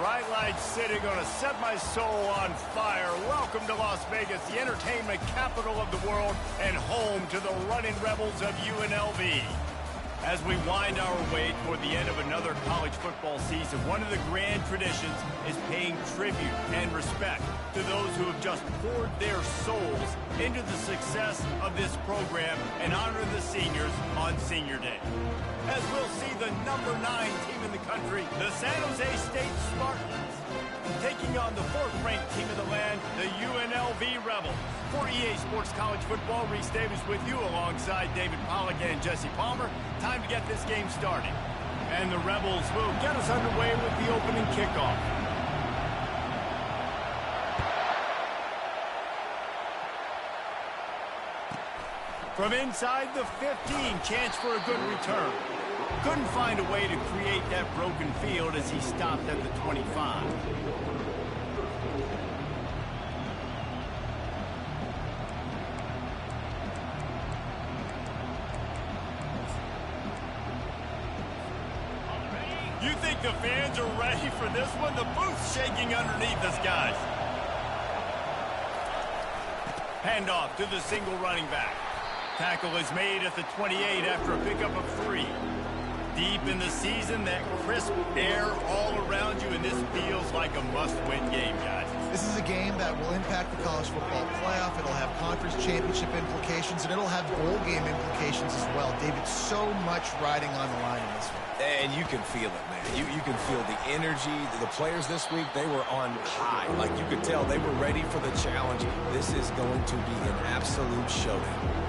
Bright lights city, gonna set my soul on fire. Welcome to Las Vegas, the entertainment capital of the world and home to the running rebels of UNLV. As we wind our way toward the end of another college football season, one of the grand traditions is paying tribute and respect to those who have just poured their souls into the success of this program and honor the seniors on Senior Day. As we'll see the number 9 team in the country, the San Jose State Spartans, taking on the 4th-ranked team of the land, the UNLV Rebels. For EA Sports College Football, Reese Davis with you alongside David Pollack and Jesse Palmer. Time to get this game started. And the Rebels will get us underway with the opening kickoff. From inside the 15, chance for a good return. Couldn't find a way to create that broken field as he stopped at the 25. You think the fans are ready for this one? The booth's shaking underneath us, guys. Handoff to the single running back. Tackle is made at the 28 after a pickup of 3. Deep in the season, that crisp air all around you, and this feels like a must-win game, guys. This is a game that will impact the college football playoff. It'll have conference championship implications, and it'll have bowl game implications as well. David, so much riding on the line in this one. And you can feel it, man. You can feel the energy. The players this week, they were on high. Like, you could tell they were ready for the challenge. This is going to be an absolute showdown.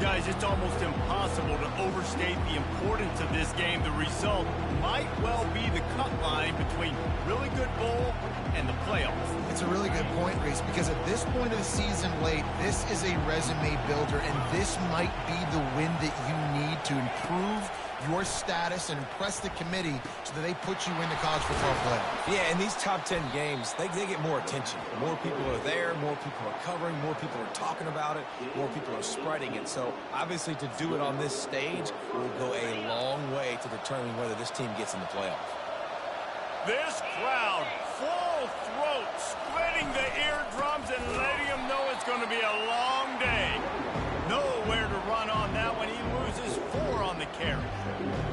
Guys, it's almost impossible to overstate the importance of this game. The result might well be the cut line between really good bowl and the playoffs. It's a really good point, Reese, because at this point of the season late, this is a resume builder, and this might be the win that you need to improve your status and impress the committee so that they put you in the college football playoff. Yeah, in these top 10 games, they get more attention. More people are there, more people are covering, more people are talking about it, more people are spreading it. So, obviously, to do it on this stage will go a long way to determine whether this team gets in the playoffs. This crowd, full throat, splitting the eardrums and letting them know it's going to be a long day. Nowhere to run on that one. He loses 4 on the carry.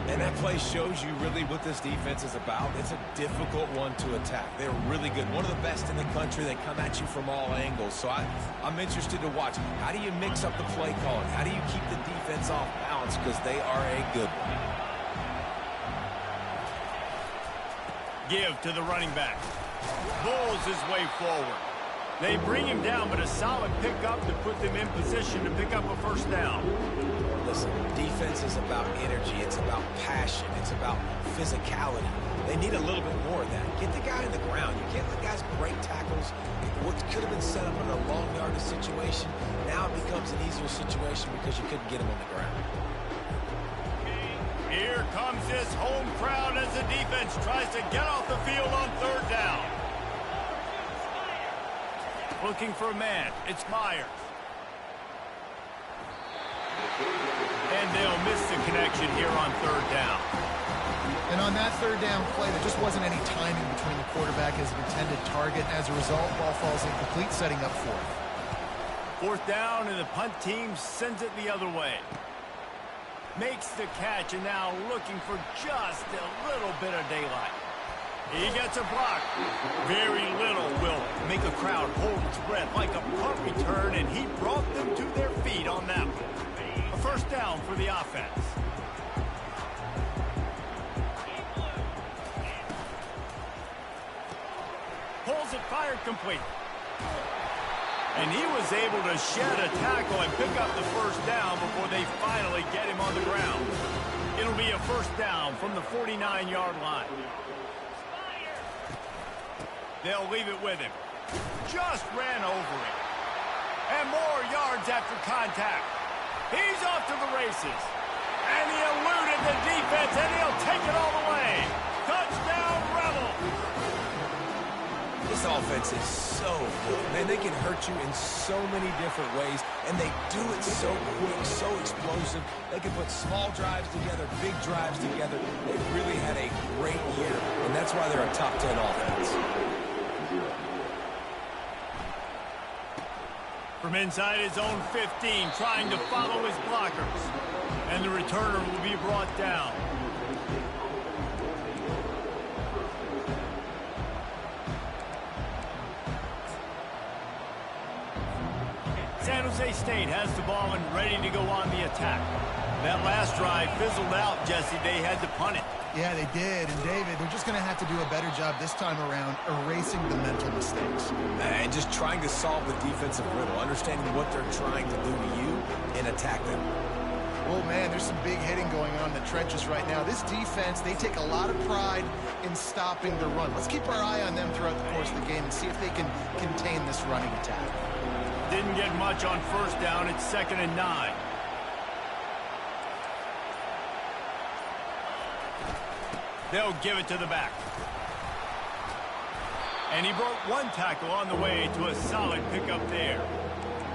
And that play shows you really what this defense is about. It's a difficult one to attack. They're really good. One of the best in the country. They come at you from all angles. So I'm interested to watch. How do you mix up the play calling? How do you keep the defense off balance? Because they are a good one. Give to the running back. Bulls his way forward. They bring him down, but a solid pickup to put them in position to pick up a first down. Listen, defense is about energy. It's about passion. It's about physicality. They need a little bit more of that. Get the guy in the ground. You can't let guys break tackles. What could have been set up in a long yardage situation, now it becomes an easier situation because you couldn't get him on the ground. Here comes this home crowd as the defense tries to get off the field on 3rd down. Looking for a man. It's Myers. And they'll miss the connection here on 3rd down. And on that 3rd down play, there just wasn't any timing between the quarterback and his intended target. As a result, ball falls incomplete, setting up 4th. 4th down, and the punt team sends it the other way. Makes the catch, and now looking for just a little bit of daylight. He gets a block. Very little will make a crowd hold its breath like a punt return, and he brought them to their feet on that one. A first down for the offense. Pulls it, fired complete. And he was able to shed a tackle and pick up the first down before they finally get him on the ground. It'll be a first down from the 49-yard line. They'll leave it with him. Just ran over him. And more yards after contact. He's off to the races. And he eluded the defense, and he'll take it all the way. Touchdown, Rebels! This This offense is so good. Man, they can hurt you in so many different ways, and they do it so quick, so explosive. They can put small drives together, big drives together. They've really had a great year, and that's why they're a top 10 offense. From inside his own 15, trying to follow his blockers. And the returner will be brought down. San Jose State has the ball and ready to go on the attack. That last drive fizzled out, Jesse. They had to punt it. Yeah, they did. And, David, they're just going to have to do a better job this time around erasing the mental mistakes. And just trying to solve the defensive riddle, understanding what they're trying to do to you and attack them. Well, man, there's some big hitting going on in the trenches right now. This defense, they take a lot of pride in stopping the run. Let's keep our eye on them throughout the course of the game and see if they can contain this running attack. Didn't get much on first down. It's 2nd and 9. They'll give it to the back. And he broke one tackle on the way to a solid pickup there.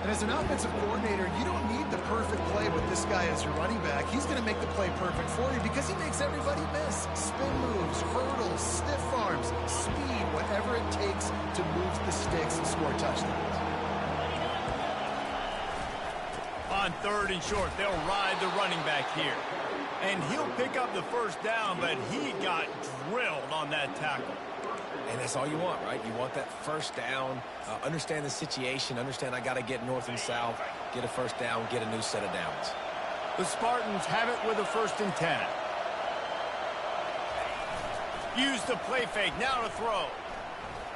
And as an offensive coordinator, you don't need the perfect play with this guy as your running back. He's going to make the play perfect for you because he makes everybody miss. Spin moves, hurdles, stiff arms, speed, whatever it takes to move the sticks and score touchdowns. On 3rd and short, they'll ride the running back here. And he'll pick up the first down, but he got drilled on that tackle. And that's all you want, right? You want that first down, understand the situation, understand I got to get north and south, get a first down, get a new set of downs. The Spartans have it with a 1st and 10. Use the play fake, now to throw.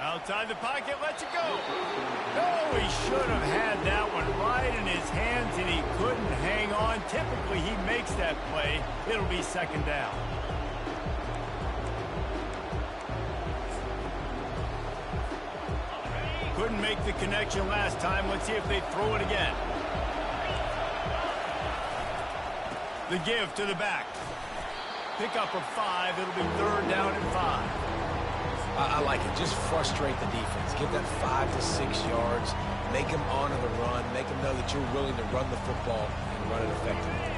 Outside the pocket, lets it go. No, he should have had that one right in his hands, and he couldn't hang on. Typically, he makes that play. It'll be 2nd down. Couldn't make the connection last time. Let's see if they throw it again. The give to the back. Pickup of 5. It'll be 3rd down and 5. I like it. Just frustrate the defense. Give that 5 to 6 yards. Make them honor the run. Make them know that you're willing to run the football and run it effectively.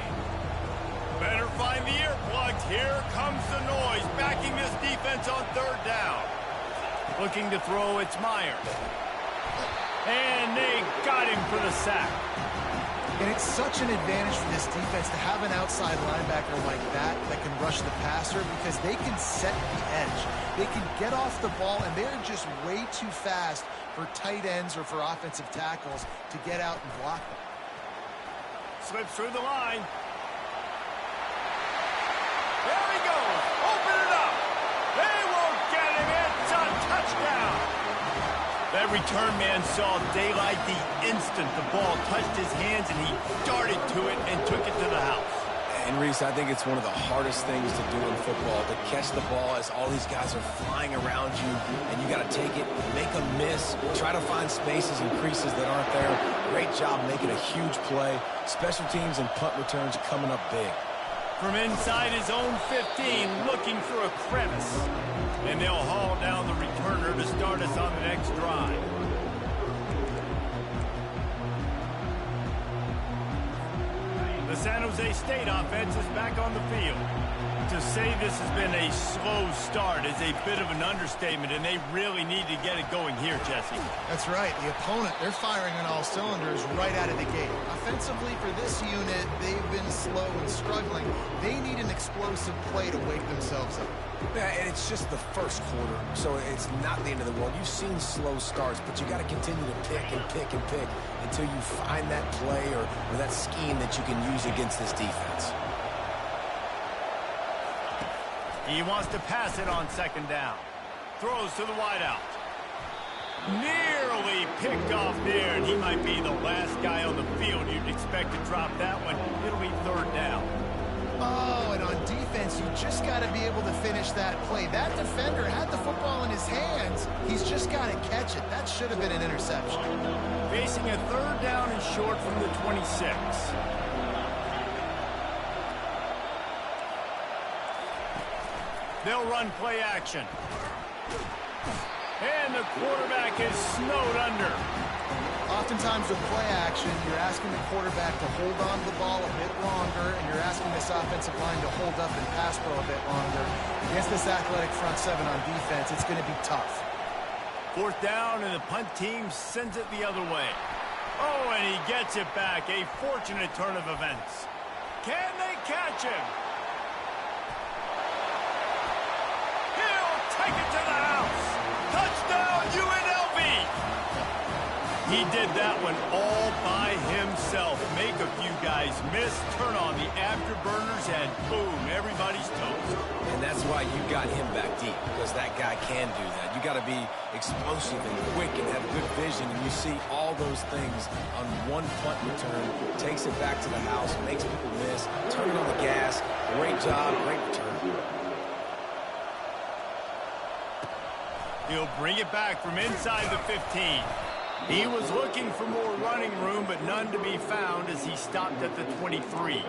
Better find the earplugs. Here comes the noise. Backing this defense on 3rd down. Looking to throw, it's Myers. And they got him for the sack. And it's such an advantage for this defense to have an outside linebacker like that can rush the passer because they can set the edge. They can get off the ball, and they're just way too fast for tight ends or for offensive tackles to get out and block them. Slips through the line. There he goes. Open it up. They won't get him. It's a touchdown. That return man saw daylight the instant the ball touched his hands, and he darted to it and took it to the house. And, Reese, I think it's one of the hardest things to do in football, to catch the ball as all these guys are flying around you, and you got to take it, make them miss, try to find spaces and creases that aren't there. Great job making a huge play. Special teams and punt returns are coming up big. From inside his own 15, looking for a crevice. And they'll haul down the returner to start us on the next drive. The San Jose State offense is back on the field. To say this has been a slow start is a bit of an understatement, and they really need to get it going here, Jesse. That's right. The opponent, they're firing on all cylinders right out of the gate. Offensively, for this unit, they've been slow and struggling. They need an explosive play to wake themselves up. Yeah, and it's just the first quarter, so it's not the end of the world. You've seen slow starts, but you got to continue to pick and pick and pick until you find that play or that scheme that you can use against this defense. He wants to pass it on 2nd down. Throws to the wideout. Nearly picked off there, and he might be the last guy on the field you'd expect to drop that one. It'll be 3rd down. Oh, and on defense, you just got to be able to finish that play. That defender had the football in his hands. He's just got to catch it. That should have been an interception. Facing a 3rd down and short from the 26. They'll run play action. And the the quarterback is snowed under. Oftentimes with play action, you're asking the quarterback to hold on to the ball a bit longer, and you're asking this offensive line to hold up and pass pro a bit longer. Against this athletic front seven on defense, it's going to be tough. 4th down, and the punt team sends it the other way. Oh, and he gets it back. A fortunate turn of events. Can they catch him? He'll take it to the house. Touchdown, UNLV. He did that one all by himself. Make a few guys miss, turn on the afterburners, and boom, everybody's toast. And that's why you got him back deep, because that guy can do that. You got to be explosive and quick and have good vision, and you see all those things on one punt return. Takes it back to the house, makes people miss, turning on the gas. Great job, great return. He'll bring it back from inside the 15. He was looking for more running room, but none to be found as he stopped at the 23.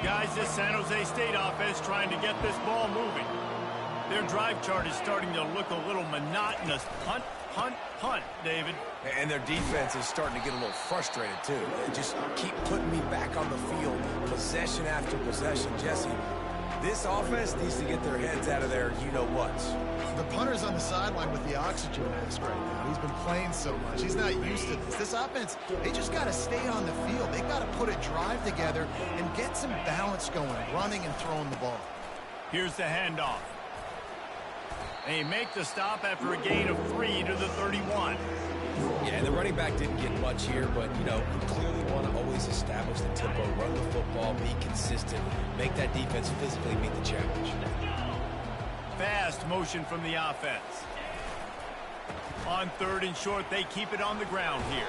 Guys, this San Jose State offense trying to get this ball moving. Their drive chart is starting to look a little monotonous. Punt, punt, punt, David. And their defense is starting to get a little frustrated, too. They just keep putting me back on the field, possession after possession. Jesse, this offense needs to get their heads out of their you-know-whats. The punter's on the sideline with the oxygen mask right now. He's been playing so much. He's not used to this. This offense, they just got to stay on the field. They got to put a drive together and get some balance going, running and throwing the ball. Here's the handoff. They make the stop after a gain of 3 to the 31. Yeah, and the running back didn't get much here, but, you know, you clearly want to always establish the tempo, run the football, be consistent, make that defense physically meet the challenge. Fast motion from the offense. On 3rd and short, they keep it on the ground here.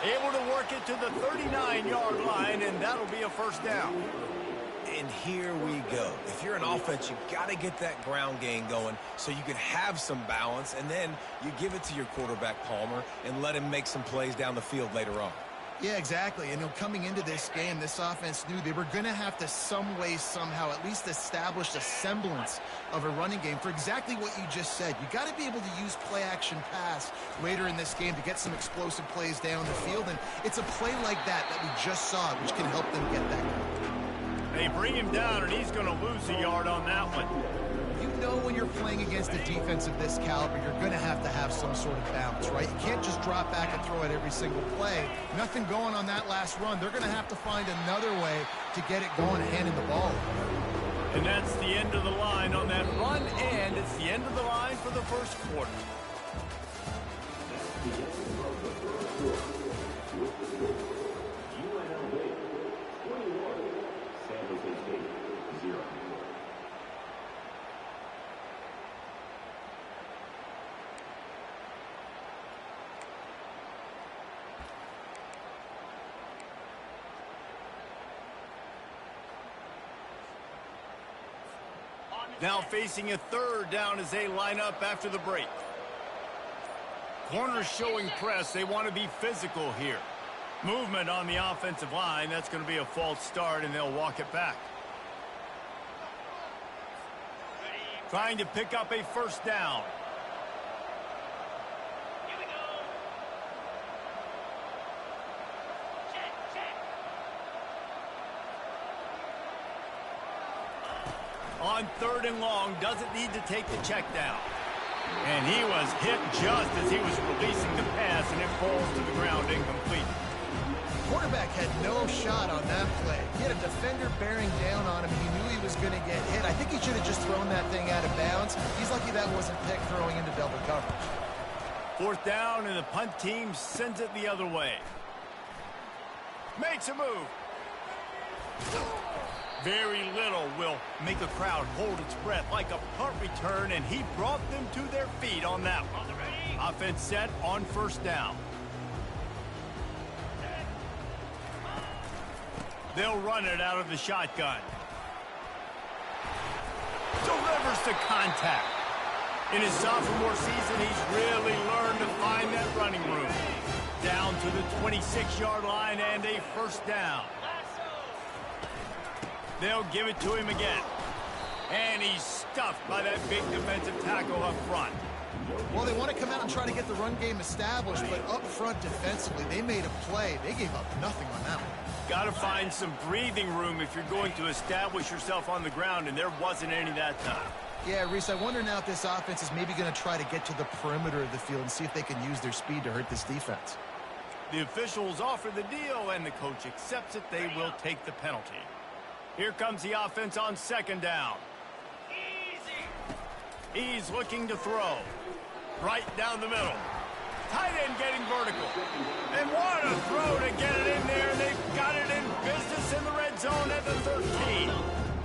Able to work it to the 39-yard line, and that'll be a 1st down. And here we go. If you're an offense, you got to get that ground game going so you can have some balance, and then you give it to your quarterback, Palmer, and let him make some plays down the field later on. Yeah, exactly. And coming into this game, this offense knew they were going to have to some way, somehow, at least establish a semblance of a running game for exactly what you just said. You got to be able to use play-action pass later in this game to get some explosive plays down the field, and it's a play like that that we just saw, which can help them get that going. They bring him down, and he's going to lose a yard on that one. You know when you're playing against a defense of this caliber, you're going to have some sort of balance, right? You can't just drop back and throw it every single play. Nothing going on that last run. They're going to have to find another way to get it going, handing the ball. And that's the end of the line on that run, and it's the end of the line for the 1st quarter. Now facing a 3rd down as they line up after the break. Corners showing press. They want to be physical here. Movement on the offensive line. That's going to be a false start, and they'll walk it back. Trying to pick up a 1st down. On 3rd and long, doesn't need to take the check down. And he was hit just as he was releasing the pass, and it falls to the ground incomplete. Quarterback had no shot on that play. He had a defender bearing down on him. He knew he was going to get hit. I think he should have just thrown that thing out of bounds. He's lucky that wasn't picked throwing into double coverage. 4th down, and the punt team sends it the other way. Makes a move. Very little will make a crowd hold its breath like a punt return, and he brought them to their feet on that one. Offense set on 1st down. They'll run it out of the shotgun. Delivers to contact. In his sophomore season, he's really learned to find that running room. Down to the 26-yard line and a 1st down. They'll give it to him again. And he's stuffed by that big defensive tackle up front. Well, they want to come out and try to get the run game established, but up front defensively, they made a play. They gave up nothing on that one. Got to find some breathing room if you're going to establish yourself on the ground, and there wasn't any that time. Yeah, Reese, I wonder now if this offense is maybe going to try to get to the perimeter of the field and see if they can use their speed to hurt this defense. The officials offer the deal, and the coach accepts it. They will take the penalty. Here comes the offense on second down. He's looking to throw. Right down the middle. Tight end getting vertical. And what a throw to get it in there. They've got it in business in the red zone at the 13.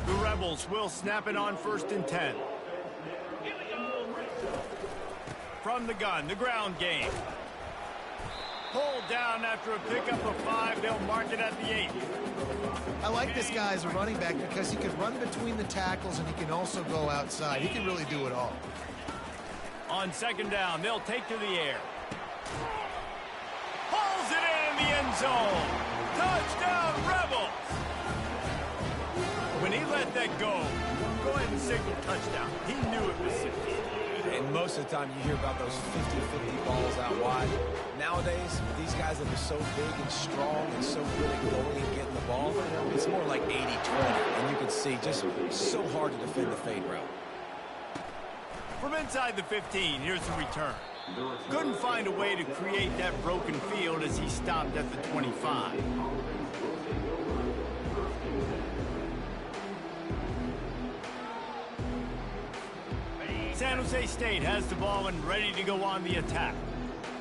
The Rebels will snap it on 1st and 10. From the gun, the ground game. Pulled down after a pickup of 5. They'll mark it at the 8. I like this guy as a running back because he can run between the tackles and he can also go outside. He can really do it all. On second down, they'll take to the air. Pulls it in the end zone. Touchdown, Rebels. When he let that go ahead and signal touchdown. He knew it was serious. And most of the time you hear about those 50-50 balls out wide. Nowadays, these guys that are so big and strong and so good at going and getting the ball, it's more like 80-20. And you can see just so hard to defend the fade route. From inside the 15, here's the return. Couldn't find a way to create that broken field as he stopped at the 25. San Jose State has the ball and ready to go on the attack.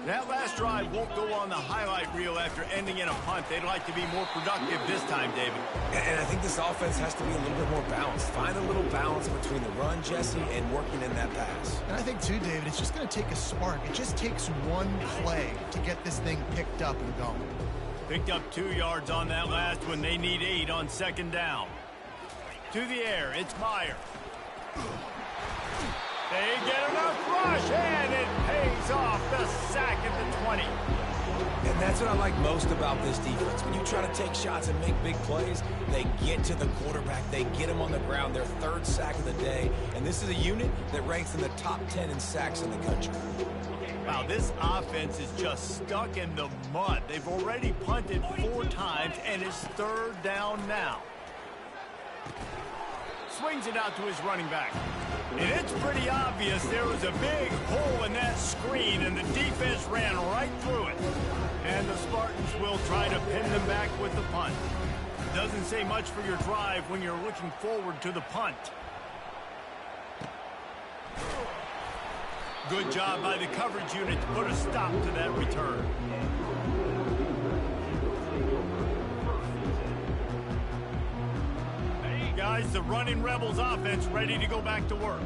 That last drive won't go on the highlight reel after ending in a punt. They'd like to be more productive this time, David. And I think this offense has to be a little bit more balanced. Find a little balance between the run, Jesse, and working in that pass. And I think, too, David, it's just going to take a spark. It just takes one play to get this thing picked up and going. Picked up 2 yards on that last one. They need 8 on second down. To the air, it's Meyer. They get enough rush, and it pays off. The sack at the 20. And that's what I like most about this defense. When you try to take shots and make big plays, they get to the quarterback. They get him on the ground. Their 3rd sack of the day. And this is a unit that ranks in the top 10 in sacks in the country. Wow, this offense is just stuck in the mud. They've already punted 4 times, and it's 3rd down now. Swings it out to his running back. And it's pretty obvious there was a big hole in that screen, and the defense ran right through it. And the Spartans will try to pin them back with the punt. Doesn't say much for your drive when you're looking forward to the punt. Good job by the coverage unit to put a stop to that return. Guys, the running Rebels offense ready to go back to work.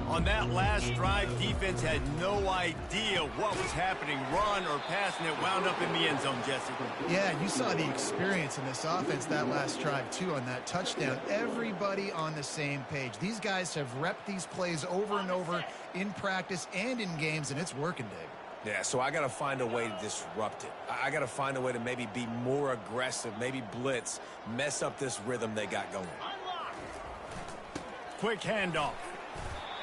On that last drive, defense had no idea what was happening, run or pass, and it wound up in the end zone, Jesse. Yeah, you saw the experience in this offense that last drive, too, on that touchdown. Everybody on the same page. These guys have repped these plays over and over in practice and in games, and it's working, Dave. Yeah, so I got to find a way to disrupt it. I got to find a way to maybe be more aggressive, maybe blitz, mess up this rhythm they got going. Quick handoff.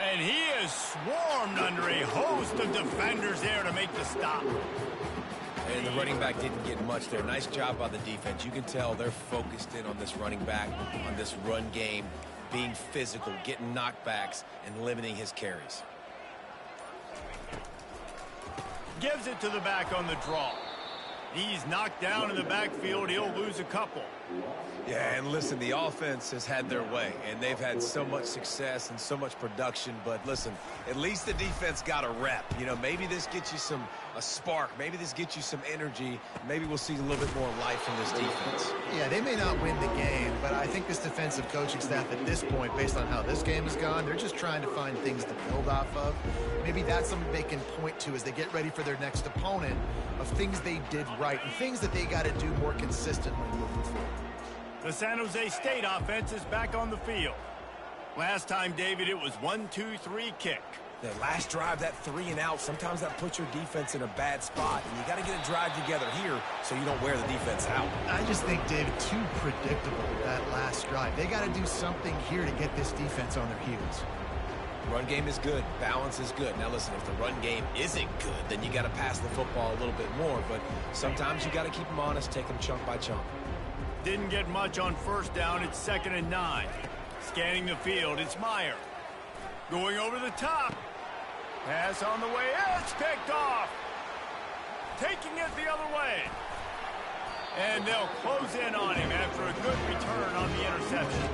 And he is swarmed under a host of defenders there to make the stop. And the running back didn't get much there. Nice job by the defense. You can tell they're focused in on this running back, on this run game, being physical, getting knockbacks, and limiting his carries. Gives it to the back on the draw. He's knocked down in the backfield. He'll lose a couple. Yeah, and listen, the offense has had their way, and they've had so much success and so much production. But listen, at least the defense got a rep. You know, maybe this gets you a spark. Maybe this gets you some energy. Maybe we'll see a little bit more life from this defense. Yeah, they may not win the game, but I think this defensive coaching staff at this point, based on how this game has gone, they're just trying to find things to build off of. Maybe that's something they can point to as they get ready for their next opponent, of things they did right and things that they got to do more consistently moving forward. The San Jose State offense is back on the field. Last time, David, it was 1-2-3 kick. The last drive, that 3 and out, sometimes that puts your defense in a bad spot. And you got to get a drive together here so you don't wear the defense out. I just think, David, too predictable that last drive. They got to do something here to get this defense on their heels. Run game is good. Balance is good. Now, listen, if the run game isn't good, then you got to pass the football a little bit more. But sometimes you got to keep them honest, take them chunk by chunk. Didn't get much on first down. It's 2nd and 9. Scanning the field, it's Meyer. Going over the top. Pass on the way. It's picked off. Taking it the other way. And they'll close in on him after a good return on the interception.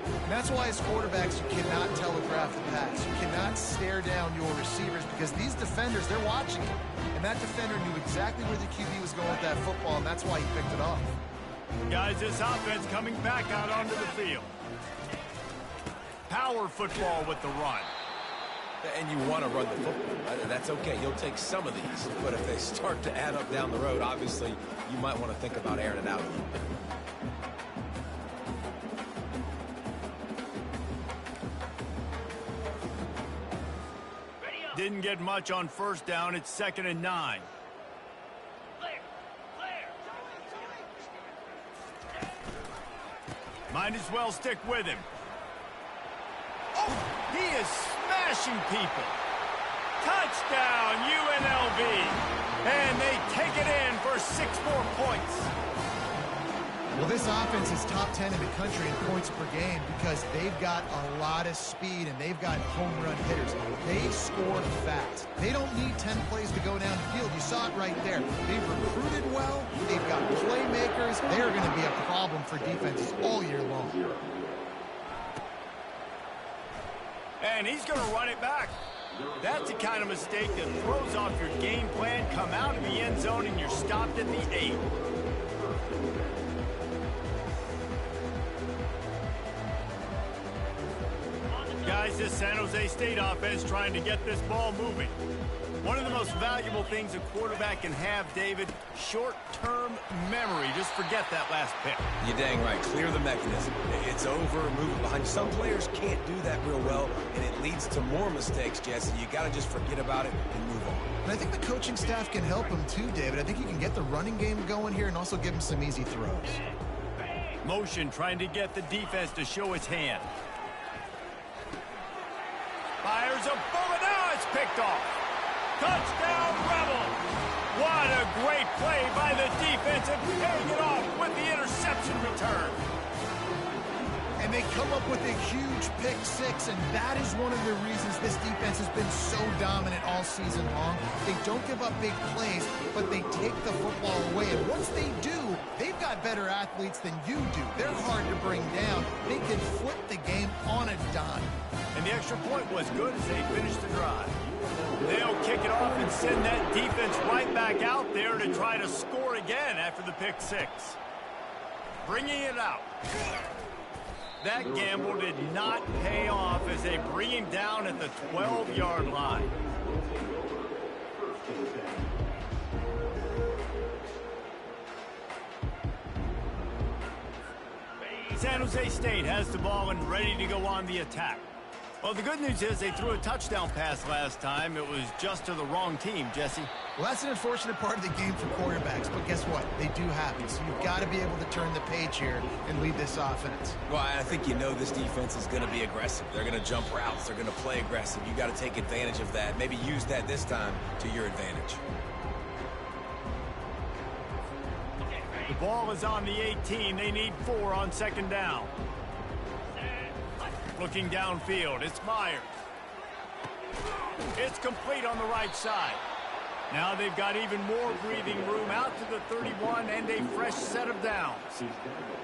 And that's why as quarterbacks, you cannot telegraph the pass. You cannot stare down your receivers because these defenders, they're watching it. And that defender knew exactly where the QB was going with that football, and that's why he picked it off. Guys, this offense coming back out onto the field. Power football with the run. And you want to run the football. That's okay. You'll take some of these. But if they start to add up down the road, obviously, you might want to think about airing it out a little bit. Didn't get much on first down. It's 2nd and 9. Might as well stick with him. Oh, he is smashing people. Touchdown, UNLV. And they take it in for 6 more points. Well, this offense is top 10 in the country in points per game because they've got a lot of speed and they've got home run hitters. They score fast. They don't need 10 plays to go down the field. You saw it right there. They've recruited well. They've got playmakers. They're going to be a problem for defenses all year long. And he's going to run it back. That's the kind of mistake that throws off your game plan. Come out of the end zone and you're stopped at the 8. Guys, this San Jose State offense trying to get this ball moving. One of the most valuable things a quarterback can have, David, short-term memory. Just forget that last pick. You're dang right. Clear the mechanism. It's over, move it behind. Some players can't do that real well, and it leads to more mistakes, Jesse. You got to just forget about it and move on. And I think the coaching staff can help him too, David. I think you can get the running game going here and also give him some easy throws. Motion trying to get the defense to show its hand. Fires a bullet. Now it's picked off. Touchdown, Rebels. What a great play by the defense and paying it off with the interception return. And they come up with a huge pick 6, and that is one of the reasons this defense has been so dominant all season long. They don't give up big plays, but they take the football away. And once they do, they've got better athletes than you do. They're hard to bring down. They can flip the game on a dime. And the extra point was good as they finished the drive. They'll kick it off and send that defense right back out there to try to score again after the pick 6. Bringing it out. That gamble did not pay off as they bring him down at the 12-yard line. San Jose State has the ball and ready to go on the attack. Well, the good news is they threw a touchdown pass last time. It was just to the wrong team, Jesse. Well, that's an unfortunate part of the game for quarterbacks, but guess what? They do happen, so you've got to be able to turn the page here and lead this offense. Well, I think you know this defense is going to be aggressive. They're going to jump routes. They're going to play aggressive. You got to take advantage of that. Maybe use that this time to your advantage. The ball is on the 18. They need 4 on 2nd down. Looking downfield, it's Myers. It's complete on the right side. Now they've got even more breathing room out to the 31 and a fresh set of downs.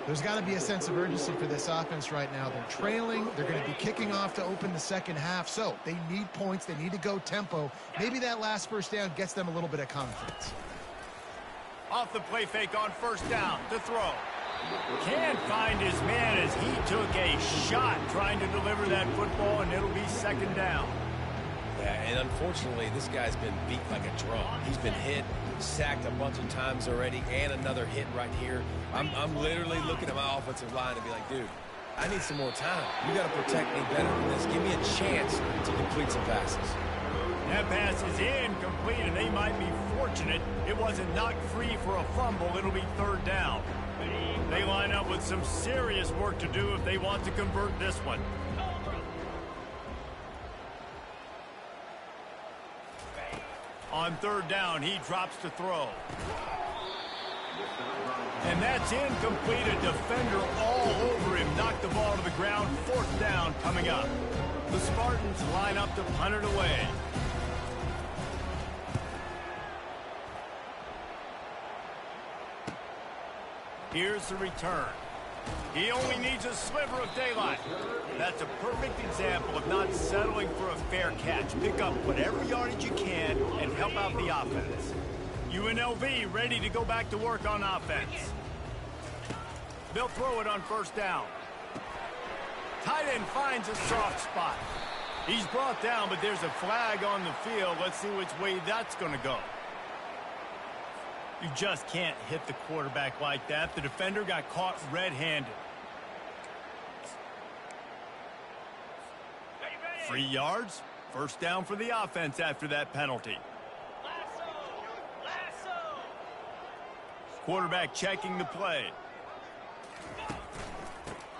There's got to be a sense of urgency for this offense right now. They're trailing. They're going to be kicking off to open the second half. So they need points. They need to go tempo. Maybe that last first down gets them a little bit of confidence. Off the play fake on first down to throw. Can't find his man as he took a shot trying to deliver that football, and it'll be 2nd down. Yeah, and unfortunately, this guy's been beat like a drum. He's been hit, sacked a bunch of times already, and another hit right here. I'm literally looking at my offensive line and be like, dude, I need some more time. You got to protect me better than this. Give me a chance to complete some passes. That pass is incomplete, and they might be fortunate it wasn't knocked free for a fumble. It'll be third down. They line up with some serious work to do if they want to convert this one. On third down, he drops to throw. And that's incomplete. A defender all over him. Knocked the ball to the ground. Fourth down coming up. The Spartans line up to punt it away. Here's the return. He only needs a sliver of daylight. That's a perfect example of not settling for a fair catch. Pick up whatever yardage you can and help out the offense. UNLV ready to go back to work on offense. They'll throw it on first down. Tight end finds a soft spot. He's brought down, but there's a flag on the field. Let's see which way that's going to go. You just can't hit the quarterback like that. The defender got caught red-handed. 3 yards. First down for the offense after that penalty. Quarterback checking the play.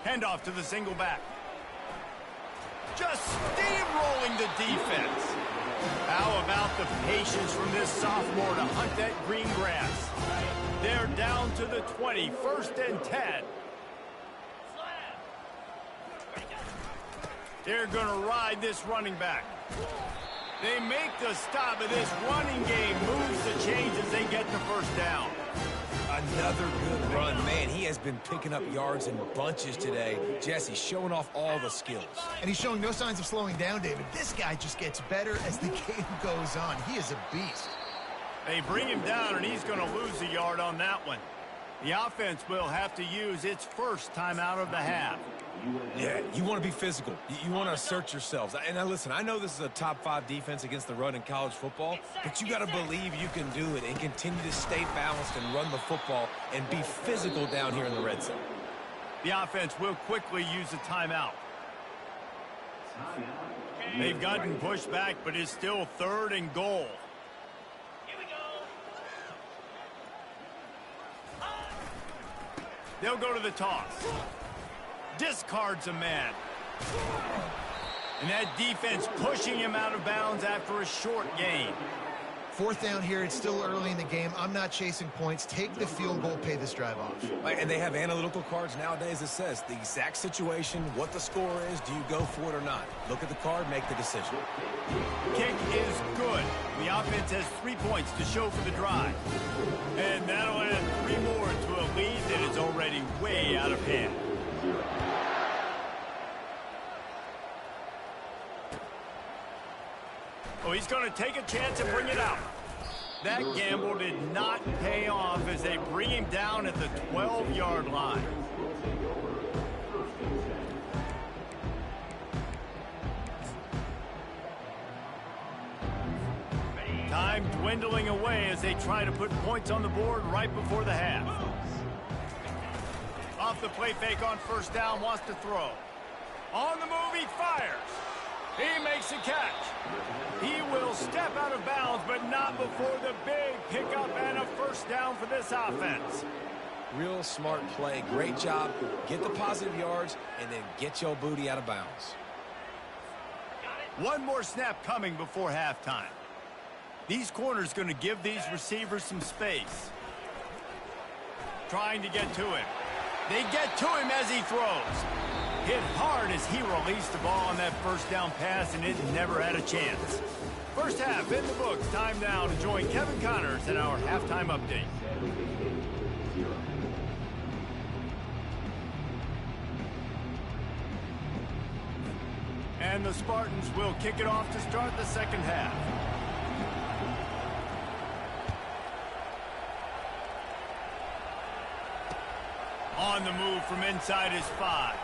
Handoff to the single back. Just steamrolling the defense. How about the patience from this sophomore to hunt that green grass? They're down to the 20, first and 10. They're going to ride this running back. They make the stop, and this running game moves the chains as they get the first down. Another good run. Man, he has been picking up yards in bunches today. Jesse showing off all the skills. And he's showing no signs of slowing down, David. This guy just gets better as the game goes on. He is a beast. They bring him down, and he's going to lose a yard on that one. The offense will have to use its first timeout of the half. Yeah, you want to be physical. You want to assert yourselves. And now listen, I know this is a top 5 defense against the run in college football, but you got to believe you can do it and continue to stay balanced and run the football and be physical down here in the red zone. The offense will quickly use a timeout. They've gotten pushed back, but it's still third and goal. They'll go to the toss. Discards a man. And that defense pushing him out of bounds after a short gain. Fourth down here. It's still early in the game. I'm not chasing points. Take the field goal, pay this drive off. And they have analytical cards nowadays that says the exact situation, what the score is, do you go for it or not? Look at the card, make the decision. Kick is good. The offense has 3 points to show for the drive. And that'll add 3 more to a lead that is already way out of hand. Oh, he's going to take a chance and bring it out. That gamble did not pay off as they bring him down at the 12-yard line. Time dwindling away as they try to put points on the board right before the half. Off the play fake on first down, wants to throw. On the move, he fires. He makes a catch. He will step out of bounds, but not before the big pickup and a first down for this offense. Real smart play. Great job. Get the positive yards, and then get your booty out of bounds. One more snap coming before halftime. These corners going to give these receivers some space. Trying to get to him. They get to him as he throws. Hit hard as he released the ball on that first down pass, and it never had a chance. First half in the books. Time now to join Kevin Connors in our halftime update. And the Spartans will kick it off to start the second half. On the move from inside his 5.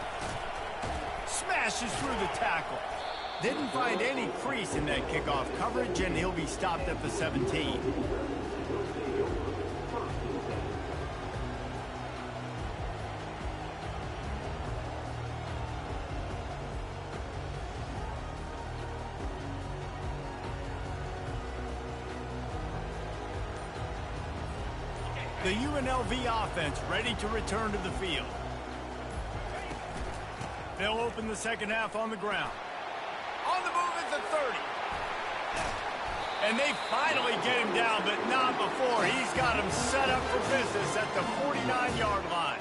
Smashes through the tackle. Didn't find any crease in that kickoff coverage, and he'll be stopped at the 17. The UNLV offense ready to return to the field. They'll open the second half on the ground. On the move at the 30. And they finally get him down, but not before. He's got him set up for business at the 49-yard line.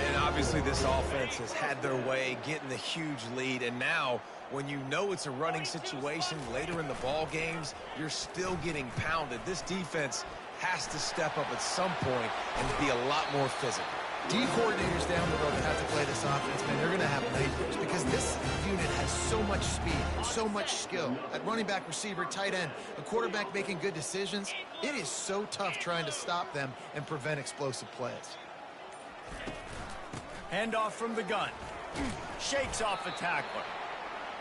And obviously this offense has had their way getting the huge lead. And now, when you know it's a running situation later in the ball games, you're still getting pounded. This defense has to step up at some point and be a lot more physical. D coordinators down the road that have to play this offense, man, they're going to have nightmares because this unit has so much speed and so much skill. At running back, receiver, tight end, a quarterback making good decisions, it is so tough trying to stop them and prevent explosive plays. Handoff from the gun. Shakes off the tackler.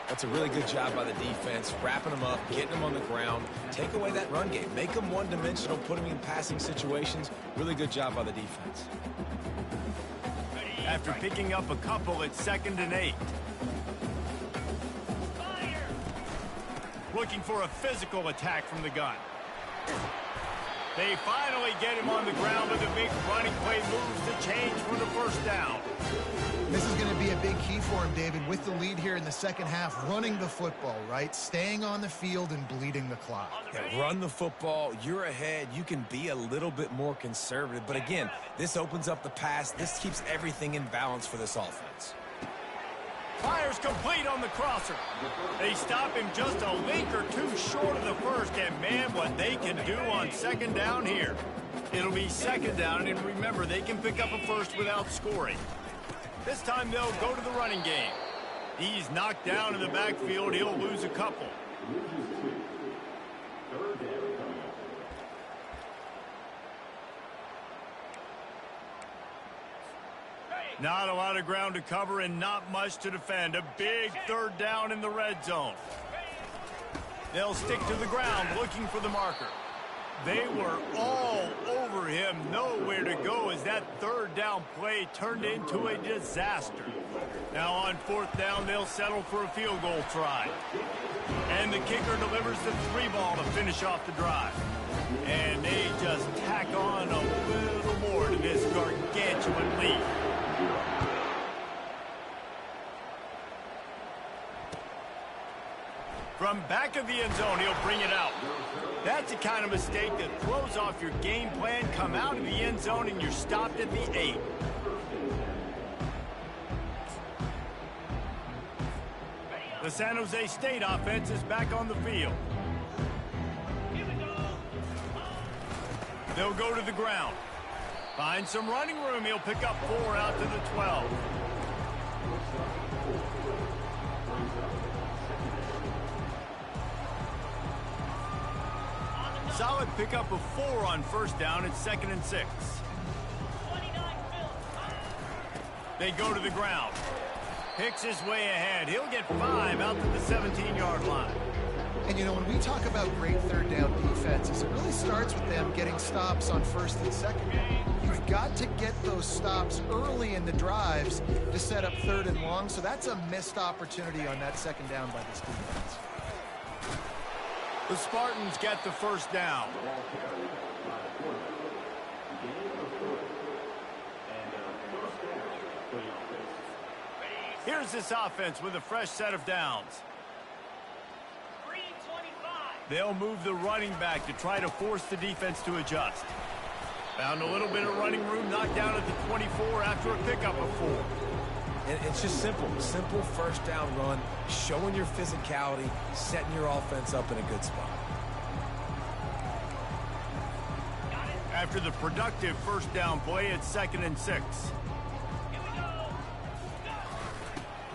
That's a really good job by the defense, wrapping them up, getting them on the ground, take away that run game, make them one-dimensional, put them in passing situations. Really good job by the defense. After picking up a couple, it's 2nd and 8. Looking for a physical attack from the gun. They finally get him on the ground with a big running play moves to change for the first down. This is going to be a big key for him, David, with the lead here in the second half, running the football, right? Staying on the field and bleeding the clock. Yeah, run the football, you're ahead, you can be a little bit more conservative. But again, this opens up the pass. This keeps everything in balance for this offense. Fires complete on the crosser. They stop him just a link or two short of the first, and man, what they can do on 2nd down here. It'll be 2nd down, and remember, they can pick up a first without scoring. This time they'll go to the running game. He's knocked down in the backfield. He'll lose a couple. Not a lot of ground to cover and not much to defend. A big 3rd down in the red zone. They'll stick to the ground looking for the marker. They were all over him, nowhere to go as that 3rd down play turned into a disaster. Now on 4th down, they'll settle for a field goal try. And the kicker delivers the 3-ball to finish off the drive. And they just tack on a little more to this gargantuan lead. From back of the end zone, he'll bring it out. That's the kind of mistake that throws off your game plan. Come out of the end zone and you're stopped at the 8. The San Jose State offense is back on the field. They'll go to the ground. Find some running room. He'll pick up 4 out to the 12. Solid pickup of 4 on 1st down. It's 2nd and 6. They go to the ground. Picks his way ahead. He'll get 5 out to the 17-yard line. And, you know, when we talk about great 3rd down defenses, it really starts with them getting stops on 1st and 2nd down. You've got to get those stops early in the drives to set up 3rd and long, so that's a missed opportunity on that 2nd down by this defense. The Spartans get the 1st down. Here's this offense with a fresh set of downs. They'll move the running back to try to force the defense to adjust. Found a little bit of running room, knocked down at the 24 after a pickup of 4. And it's just simple 1st down run, showing your physicality, setting your offense up in a good spot. After the productive 1st down play, it's 2nd and 6.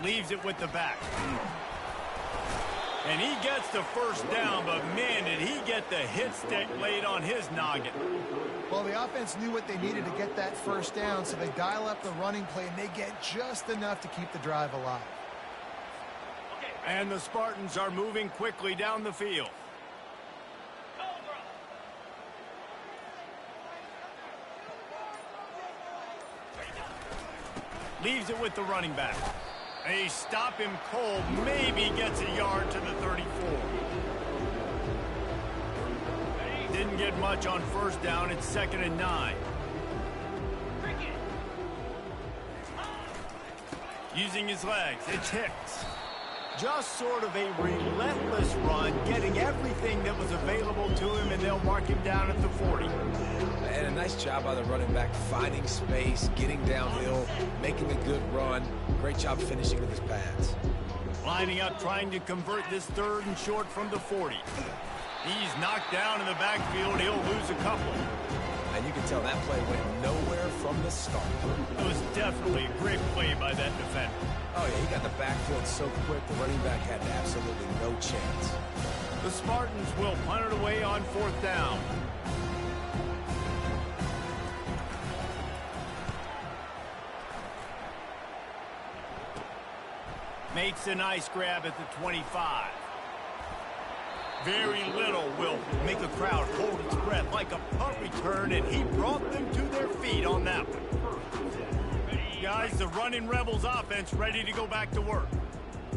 Leaves it with the back. And he gets the 1st down, but man, did he get the hit stick laid on his noggin. Well, the offense knew what they needed to get that 1st down, so they dial up the running play, and they get just enough to keep the drive alive. And the Spartans are moving quickly down the field. Leaves it with the running back. They stop him cold, maybe gets a yard to the 34. Didn't didn't get much on first down. It's 2nd and 9. Using his legs, it's Hicks. Just sort of a relentless run, getting everything that was available to him, and they'll mark him down at the 40. And a nice job by the running back, finding space, getting downhill, making a good run. Great job finishing with his pads. Lining up, trying to convert this 3rd and short from the 40. He's knocked down in the backfield. He'll lose a couple. And you can tell that play went nowhere from the start. It was definitely a great play by that defender. Oh, yeah, he got the backfield so quick, the running back had absolutely no chance. The Spartans will punt it away on 4th down. Makes a nice grab at the 25. Very little will make a crowd hold its breath like a punt return, and he brought them to their feet on that one. Guys, the running Rebels offense ready to go back to work.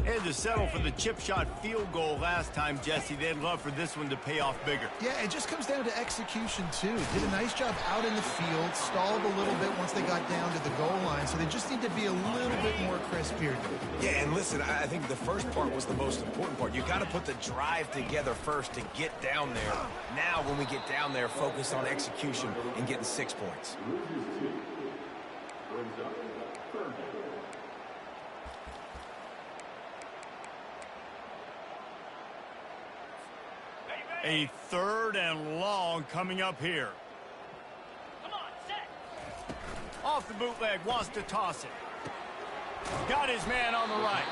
Had to settle for the chip shot field goal last time, Jesse. They'd love for this one to pay off bigger. Yeah, it just comes down to execution, too. Did a nice job out in the field, stalled a little bit once they got down to the goal line, so they just need to be a little bit more crisp here. Yeah, and listen, I think the first part was the most important part. You got to put the drive together first to get down there. Now, when we get down there, focus on execution and getting 6 points. A 3rd and long coming up here. Come on, set. Off the bootleg, wants to toss it. Got his man on the right.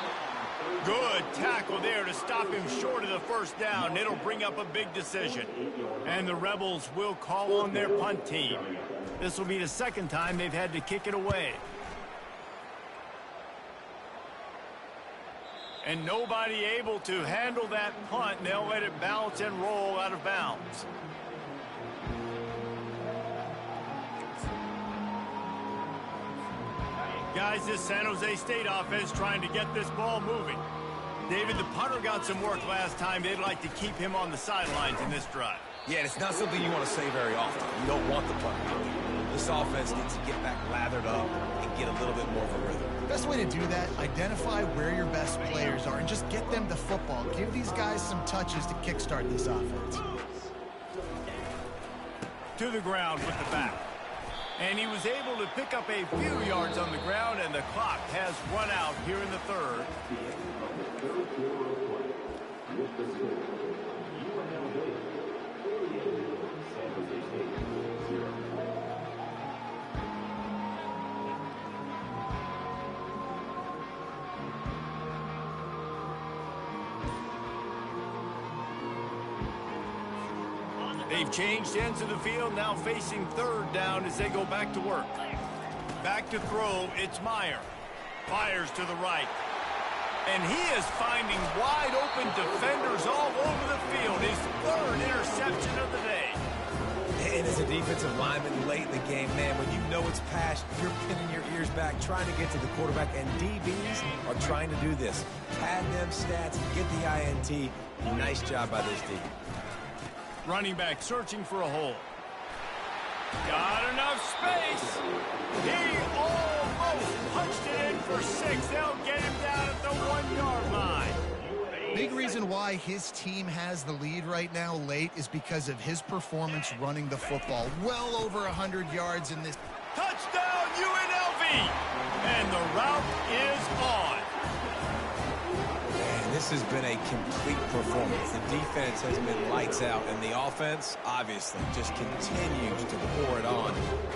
Good tackle there to stop him short of the 1st down. It'll bring up a big decision. And the Rebels will call on their punt team. This will be the 2nd time they've had to kick it away. And nobody able to handle that punt, and they'll let it bounce and roll out of bounds. Guys, this San Jose State offense trying to get this ball moving. David, the punter got some work last time. They'd like to keep him on the sidelines in this drive. Yeah, and it's not something you want to say very often. You don't want the punter. This offense needs to get back lathered up and get a little bit more of a rhythm. Best way to do that, identify where your best players are and just get them the football. Give these guys some touches to kickstart this offense. To the ground with the back. And he was able to pick up a few yards on the ground, and the clock has run out here in the 3rd. They've changed ends of the field, now facing 3rd down as they go back to work. Back to throw, it's Meyer. Fires to the right. And he is finding wide open defenders all over the field. His 3rd interception of the day. And as a defensive lineman late in the game, man, when you know it's passed, you're pinning your ears back, trying to get to the quarterback, and DBs are trying to do this. Pad them stats, get the INT. Nice job by this D. Running back searching for a hole. Got enough space. He almost punched it in for 6. They'll get him down at the 1-yard line. Big reason why his team has the lead right now late is because of his performance running the football. Well over 100 yards in this. Touchdown UNLV. And the route is on. This has been a complete performance. The defense has been lights out, and the offense, obviously, just continues to pour it on.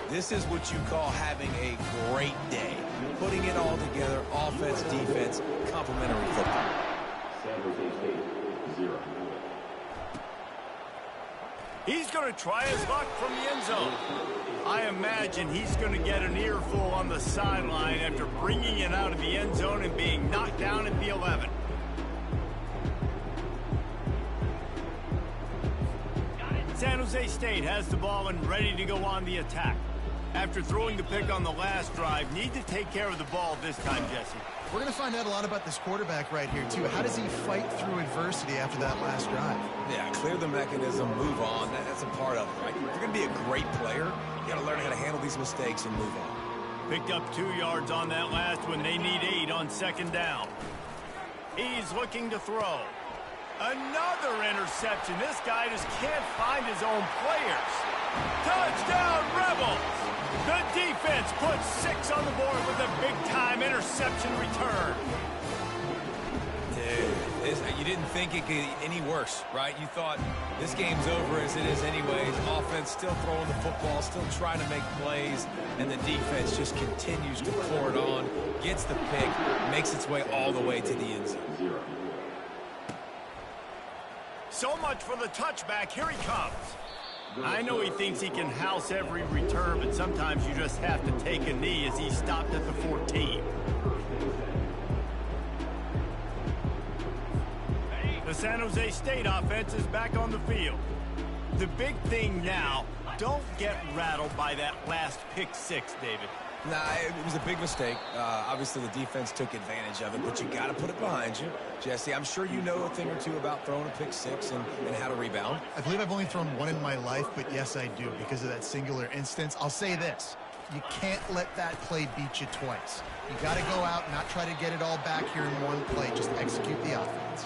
This is what you call having a great day. Putting it all together, offense, defense, complementary football. He's going to try his luck from the end zone. I imagine he's going to get an earful on the sideline after bringing it out of the end zone and being knocked down at the 11. San Jose State has the ball and ready to go on the attack. After throwing the pick on the last drive, need to take care of the ball this time, Jesse. We're going to find out a lot about this quarterback right here, too. How does he fight through adversity after that last drive? Yeah, clear the mechanism, move on. That's a part of it, right? If you're going to be a great player, you got to learn how to handle these mistakes and move on. Picked up 2 yards on that last one. They need 8 on second down. He's looking to throw. Another interception. This guy just can't find his own players. Touchdown, Rebels! The defense puts 6 on the board with a big-time interception return. Dude, you didn't think it could get any worse, right? You thought this game's over as it is anyways. Offense still throwing the football, still trying to make plays, and the defense just continues to pour it on, gets the pick, makes its way all the way to the end zone. So much for the touchback. Here he comes. I know he thinks he can house every return, but sometimes you just have to take a knee as he stopped at the 14. The San Jose State offense is back on the field. The big thing now, don't get rattled by that last pick 6, David. Nah, it was a big mistake. Obviously, the defense took advantage of it, but you got to put it behind you. Jesse, I'm sure you know a thing or two about throwing a pick 6 and how to rebound. I believe I've only thrown 1 in my life, but yes, I do, because of that singular instance. I'll say this. You can't let that play beat you twice. You got to go out and not try to get it all back here in one play. Just execute the offense.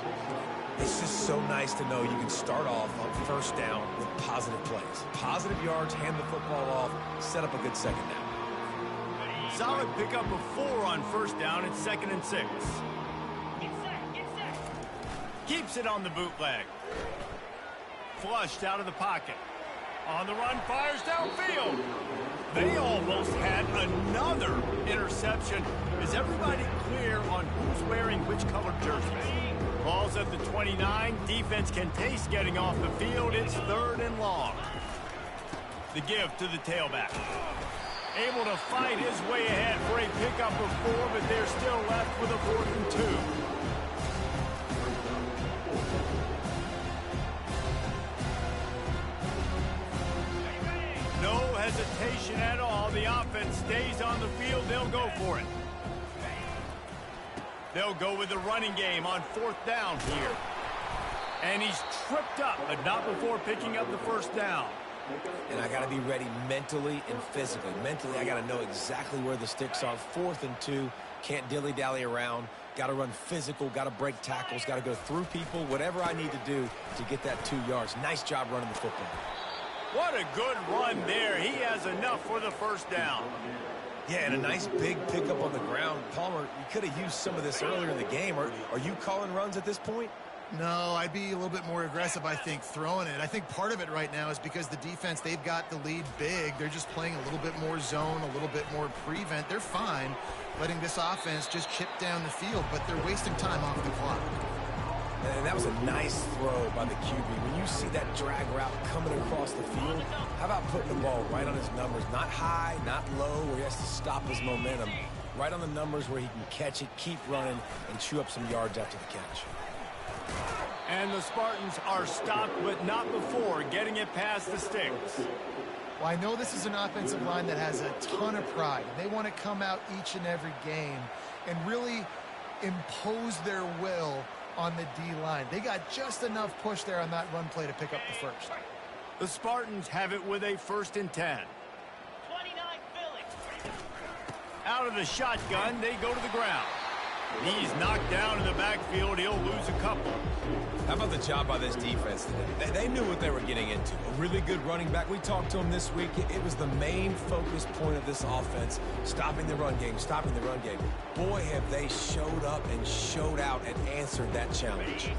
It's just so nice to know you can start off on first down with positive plays. Positive yards, hand the football off, set up a good second down. Solid pickup of 4 on first down. It's 2nd and 6. Get set. Keeps it on the bootleg. Flushed out of the pocket. On the run, fires downfield. They almost had another interception. Is everybody clear on who's wearing which colored jersey? Ball's at the 29. Defense can taste getting off the field. It's 3rd and long. The give to the tailback. Able to fight his way ahead for a pickup of 4, but they're still left with a 4th and 2. No hesitation at all. The offense stays on the field. They'll go for it. They'll go with the running game on 4th down here. And he's tripped up, but not before picking up the first down. And I got to be ready mentally and physically. Mentally, I got to know exactly where the sticks are. 4th and 2, can't dilly-dally around. Got to run physical, got to break tackles, got to go through people, whatever I need to do to get that 2 yards. Nice job running the football. What a good run there. He has enough for the first down. Yeah, and a nice big pickup on the ground. Palmer, you could have used some of this earlier in the game. Are you calling runs at this point? No, I'd be a little bit more aggressive, I think, throwing it. I think part of it right now is because the defense, they've got the lead big. They're just playing a little bit more zone, a little bit more prevent. They're fine letting this offense just chip down the field, but they're wasting time off the clock. And that was a nice throw by the QB. When you see that drag route coming across the field, how about putting the ball right on his numbers? Not high, not low, where he has to stop his momentum. Right on the numbers where he can catch it, keep running, and chew up some yards after the catch. And the Spartans are stopped, but not before getting it past the sticks. Well, I know this is an offensive line that has a ton of pride. They want to come out each and every game and really impose their will on the D-line. They got just enough push there on that run play to pick up the first. The Spartans have it with a 1st and 10. 29 Philly. Out of the shotgun, they go to the ground. He's knocked down in the backfield. He'll lose a couple. How about the job by this defense today? They knew what they were getting into. A really good running back. We talked to him this week. It was the main focus point of this offense, stopping the run game, stopping the run game. Boy, have they showed up and showed out and answered that challenge.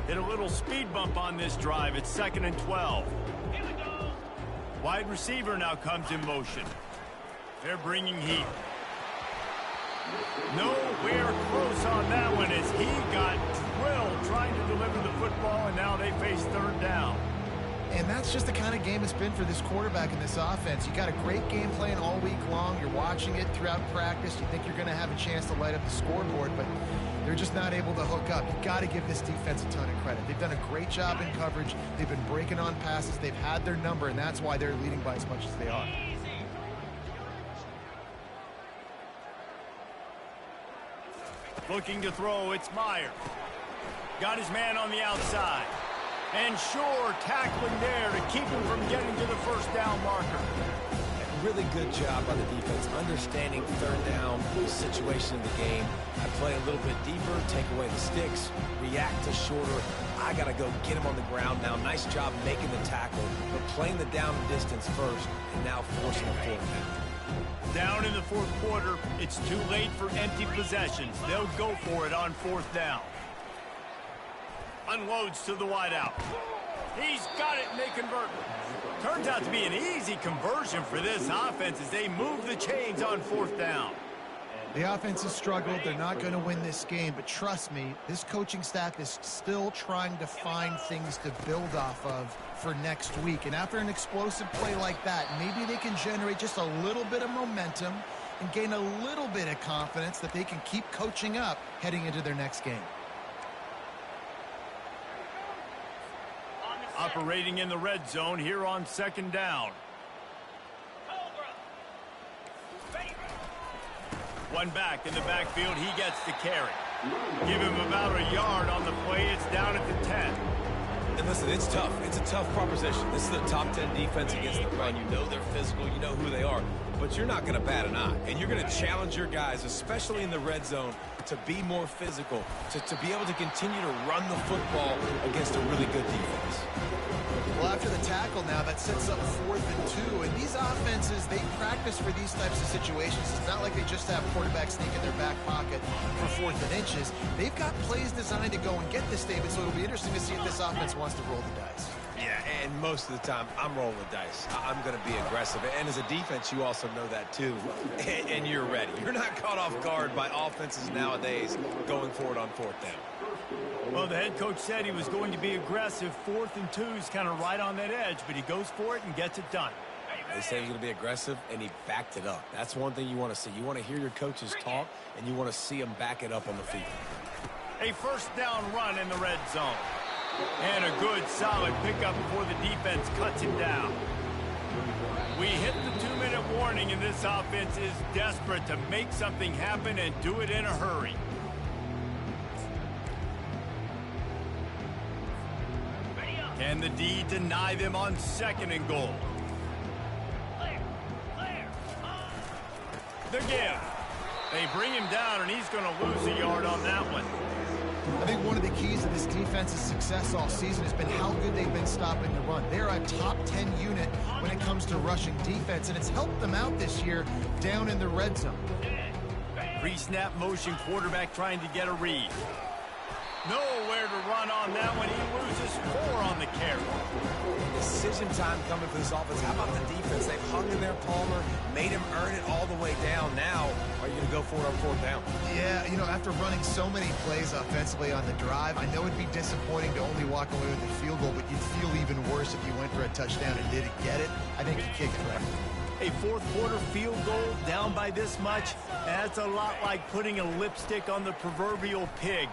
Hit a little speed bump on this drive. It's 2nd and 12. Here we go. Wide receiver now comes in motion. They're bringing heat. Nowhere close on that one as he got drilled trying to deliver the football, and now they face 3rd down. And that's just the kind of game it's been for this quarterback in this offense. You got a great game plan all week long. You're watching it throughout practice. You think you're going to have a chance to light up the scoreboard, but they're just not able to hook up. You got to give this defense a ton of credit. They've done a great job in coverage. They've been breaking on passes. They've had their number, and that's why they're leading by as much as they are. Looking to throw, it's Myers. Got his man on the outside. And sure, tackling there to keep him from getting to the first down marker. Really good job by the defense, understanding third down situation of the game. I play a little bit deeper, take away the sticks, react to shorter. I got to go get him on the ground now. Nice job making the tackle, but playing the down distance first, and now forcing a fourth down. Down in the fourth quarter, it's too late for empty possessions. They'll go for it on fourth down. Unloads to the wideout. He's got it, and they convert. Turns out to be an easy conversion for this offense as they move the chains on fourth down. The offense has struggled. They're not going to win this game, but trust me, this coaching staff is still trying to find things to build off of for next week. And after an explosive play like that, maybe they can generate just a little bit of momentum and gain a little bit of confidence that they can keep coaching up heading into their next game. Operating in the red zone here on second down. One back in the backfield, he gets the carry. Give him about a yard on the play. It's down at the 10. And listen, it's tough. It's a tough proposition. This is the top 10 defense against the run. You know they're physical. You know who they are. But you're not going to bat an eye. And you're going to challenge your guys, especially in the red zone, to be more physical, to be able to continue to run the football against a really good defense. Well, after the tackle now, that sets up 4th and 2. And these offenses, they practice for these types of situations. It's not like they just have quarterbacks sneak in their back pocket for 4th and inches. They've got plays designed to go and get this, David, so it'll be interesting to see if this offense wants to roll the dice. Yeah, and most of the time, I'm rolling the dice. I'm going to be aggressive. And as a defense, you also know that too. And you're ready. You're not caught off guard by offenses nowadays going for it on 4th down. Well, the head coach said he was going to be aggressive. 4th and 2 is kind of right on that edge, but he goes for it and gets it done. They said he was going to be aggressive, and he backed it up. That's one thing you want to see. You want to hear your coaches talk, and you want to see them back it up on the field. A first down run in the red zone. And a good, solid pickup before the defense cuts him down. We hit the 2-minute warning, and this offense is desperate to make something happen and do it in a hurry. Can the D deny them on 2nd and goal? The give. They bring him down, and he's going to lose a yard on that one. I think one of the keys to this defense's success all season has been how good they've been stopping the run. They're a top 10 unit when it comes to rushing defense, and it's helped them out this year down in the red zone. Pre-snap motion, quarterback trying to get a read. Nowhere to run on that one. He loses 4 on the carry. Decision time coming for this offense. How about the defense? They've hung in there, Palmer, made him earn it all the way down. Now, are you going to go for it on 4th down? Yeah, you know, after running so many plays offensively on the drive, I know it'd be disappointing to only walk away with a field goal, but you'd feel even worse if you went for a touchdown and didn't get it. I think you kick it right. A fourth quarter field goal down by this much, that's a lot like putting a lipstick on the proverbial pig.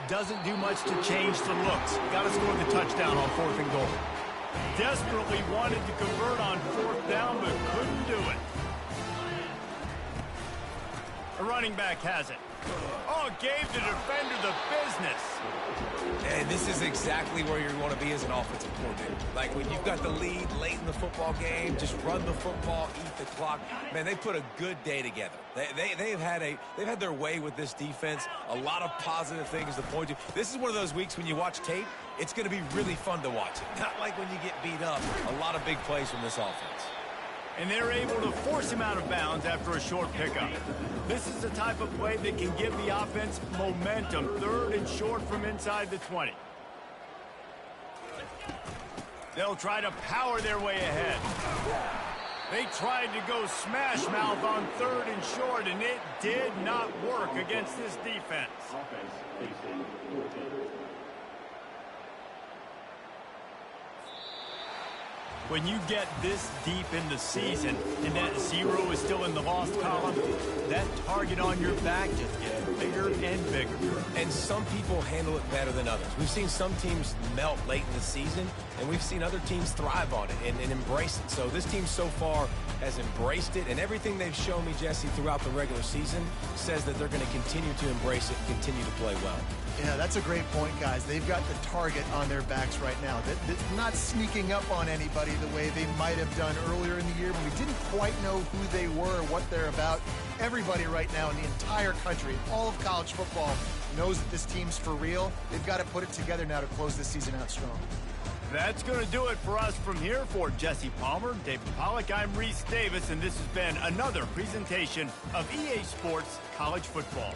Doesn't do much to change the looks. Got to score the touchdown on 4th and goal. Desperately wanted to convert on 4th down, but couldn't do it. A running back has it. Oh, gave the defender the business. And this is exactly where you want to be as an offensive coordinator. Like when you've got the lead late in the football game, just run the football, eat the clock. Man, they put a good day together. They've had their way with this defense. A lot of positive things to point to. This is one of those weeks when you watch tape, it's going to be really fun to watch it. Not like when you get beat up. A lot of big plays from this offense. And they're able to force him out of bounds after a short pickup. This is the type of play that can give the offense momentum. 3rd and short from inside the 20. They'll try to power their way ahead. They tried to go smash mouth on 3rd and short, and it did not work against this defense. When you get this deep in the season and that 0 is still in the lost column, that target on your back just gets bigger and bigger. And some people handle it better than others. We've seen some teams melt late in the season, and we've seen other teams thrive on it and embrace it. So this team so far has embraced it, and everything they've shown me, Jesse, throughout the regular season says that they're going to continue to embrace it and continue to play well. Yeah, that's a great point, guys. They've got the target on their backs right now. They're not sneaking up on anybody the way they might have done earlier in the year when we didn't quite know who they were, what they're about. Everybody right now in the entire country, all of college football, knows that this team's for real. They've got to put it together now to close this season out strong. That's going to do it for us from here. For Jesse Palmer, David Pollack, I'm Reese Davis, and this has been another presentation of EA Sports College Football.